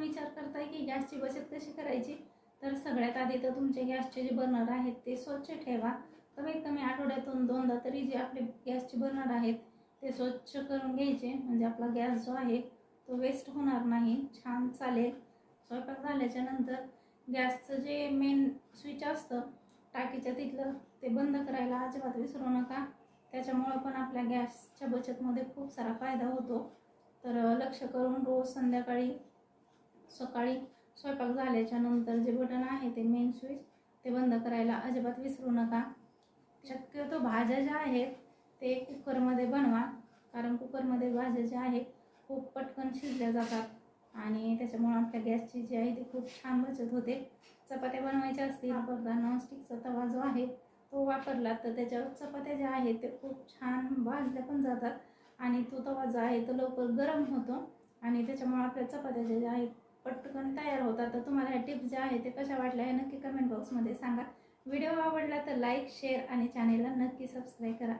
विचार करताय की गॅसची बचत कशी करायची, तर सगळ्यात आधी तर तुमचे गॅसचे जे बर्नर आहेत ते स्वच्छ ठेवा. कमीत कमी आठवड्यातून 2दा तरी जे आपले गॅसचे बर्नर आहेत ते स्वच्छ करून घ्यायचे, म्हणजे आपला गॅस जो आहे तो वेस्ट होणार नाही, छान चालेल. स्वयंपाक झाल्याच्या नंतर गॅसचं जे मेन स्विच असतं टाकीच्या तिथलं ते बंद करायला अजिबात विसरू नका. त्याच्यामुळं पण आपल्या गॅसच्या बचतमध्ये खूप सारा फायदा होतो. तर लक्ष करून रोज संध्याकाळी सकाळी स्वयंपाक झाल्याच्या नंतर जे बटन आहे ते मेन स्विच ते बंद करायला अजिबात विसरू नका. शक्यतो भाज्या ज्या आहेत ते कुकरमध्ये बनवा, कारण कुकरमध्ये भाज्या ज्या आहेत खूप पटकन शिजल्या जातात आणि त्याच्यामुळे आपल्या गॅसची जी आहे ती खूप छान बचत होते. चपात्या बनवायच्या असतील वापरता नॉनस्टिकचा तवा जो आहे तो वापरला तर त्याच्यावर चपात्या ज्या आहेत ते खूप छान भाजल्या पण जातात आणि तो तवा जो आहे तो लवकर गरम होतो आणि त्याच्यामुळे आपल्या चपात्या ज्या आहेत पटकन तयार होतात. तर तुम्हाला ह्या टिप्स ज्या आहेत ते कशा वाटल्या हे नक्की कमेंट बॉक्समध्ये सांगा. व्हिडिओ आवडला तर लाईक, शेअर आणि चॅनेलला नक्की सबस्क्राईब करा.